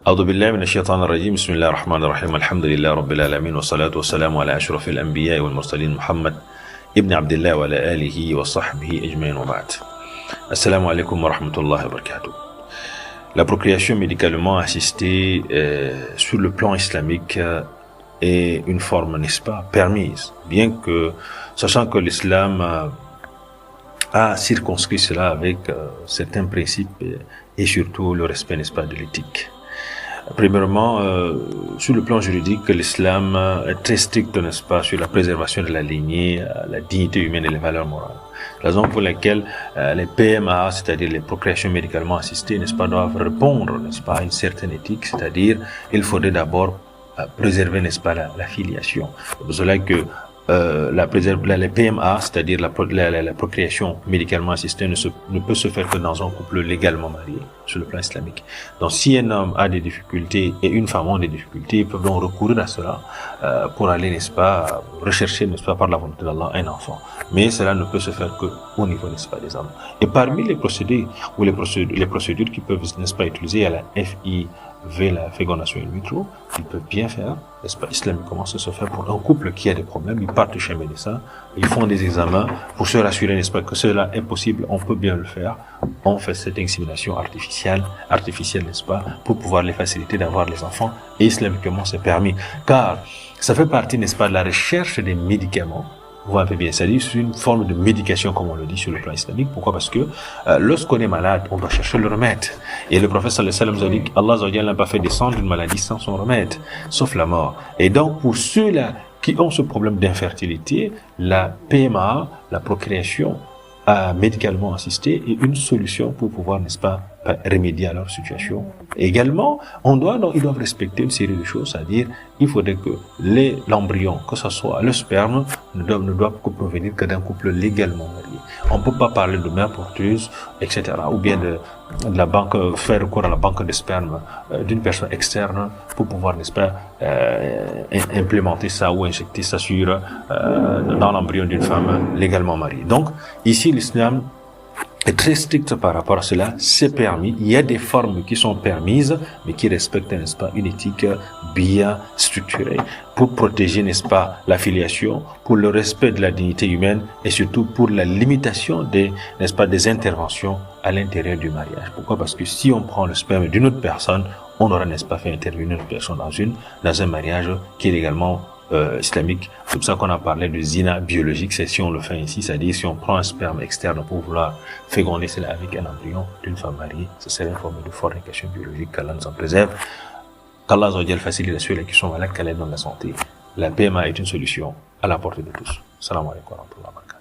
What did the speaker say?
أعوذ بالله من الشيطان الرجيم بسم الله الرحمن الرحيم الحمد لله رب العالمين والصلاة والسلام على أشرف الأنبياء والمرسلين محمد ابن عبد الله وعلى آله وصحبه أجمعين وبعد. Assalamu alaikum wa rahmatullahi wa barakatuh. La procréation médicalement assistée sur le plan islamique est une forme, n'est-ce pas, permise, bien que, sachant que l'islam a circonscrit cela avec certains principes et surtout le respect, n'est-ce pas, de l'éthique. Premièrement, sur le plan juridique, l'islam est très strict, n'est-ce pas, sur la préservation de la lignée, la dignité humaine et les valeurs morales. Raison pour laquelle les PMA, c'est-à-dire les procréations médicalement assistées, n'est-ce pas, doivent répondre, n'est-ce pas, à une certaine éthique, c'est-à-dire il faudrait d'abord préserver, n'est-ce pas, la filiation. C'est pour cela que les PMA, c'est-à-dire la procréation médicalement assistée, ne peut se faire que dans un couple légalement marié sur le plan islamique. Donc, si un homme a des difficultés et une femme a des difficultés, ils peuvent donc recourir à cela pour aller, n'est-ce pas, rechercher, n'est-ce pas, par la volonté d'Allah, un enfant. Mais cela ne peut se faire que au niveau, n'est-ce pas, des hommes. Et parmi les procédés ou les procédures qui peuvent, n'est-ce pas, utiliser à la FIV, la fécondation in vitro, ils peuvent bien faire, n'est-ce pas, islamiquement, ça se fait pour un couple qui a des problèmes, ils partent chez un médecin, ils font des examens pour se rassurer, n'est-ce pas, que cela est possible, on peut bien le faire, on fait cette insémination artificielle, n'est-ce pas, pour pouvoir les faciliter d'avoir les enfants, et islamiquement c'est permis, car ça fait partie, n'est-ce pas, de la recherche des médicaments. Vous voyez bien, c'est-à-dire c'est une forme de médication, comme on le dit sur le plan islamique. Pourquoi? Parce que lorsqu'on est malade, on doit chercher le remède. Et le prophète sallallahu alayhi wa sallam a dit qu'Allah n'a pas fait descendre une maladie sans son remède, sauf la mort. Et donc, pour ceux-là qui ont ce problème d'infertilité, la PMA, la procréation médicalement assistée, est une solution pour pouvoir, n'est-ce pas, remédier à leur situation. Également, ils doivent respecter une série de choses, c'est-à-dire, il faudrait que l'embryon, que ce soit le sperme, ne doivent que provenir que d'un couple légalement marié. On ne peut pas parler de mère porteuse, etc., ou bien de la banque, faire recours à la banque de sperme d'une personne externe pour pouvoir, n'est-ce pas, implémenter ça ou injecter ça dans l'embryon d'une femme légalement mariée. Donc, ici, l'islam est très strict par rapport à cela, c'est permis. Il y a des formes qui sont permises, mais qui respectent, n'est-ce pas, une éthique bien structurée pour protéger, n'est-ce pas, la filiation, pour le respect de la dignité humaine et surtout pour la limitation n'est-ce pas, des interventions à l'intérieur du mariage. Pourquoi? Parce que si on prend le sperme d'une autre personne, on aura, n'est-ce pas, fait intervenir une personne dans un mariage qui est également islamique. C'est pour ça qu'on a parlé de zina biologique, c'est si on le fait ainsi, c'est-à-dire si on prend un sperme externe pour vouloir féconder cela avec un embryon d'une femme mariée, ce serait une forme de fornication biologique, qu'Allah nous en préserve, qu'Allah facilite à ceux qui sont malades, qu'Allah donne la santé. La PMA est une solution à la portée de tous. Salam alaikum wa rahmatullahi wa barakatuh.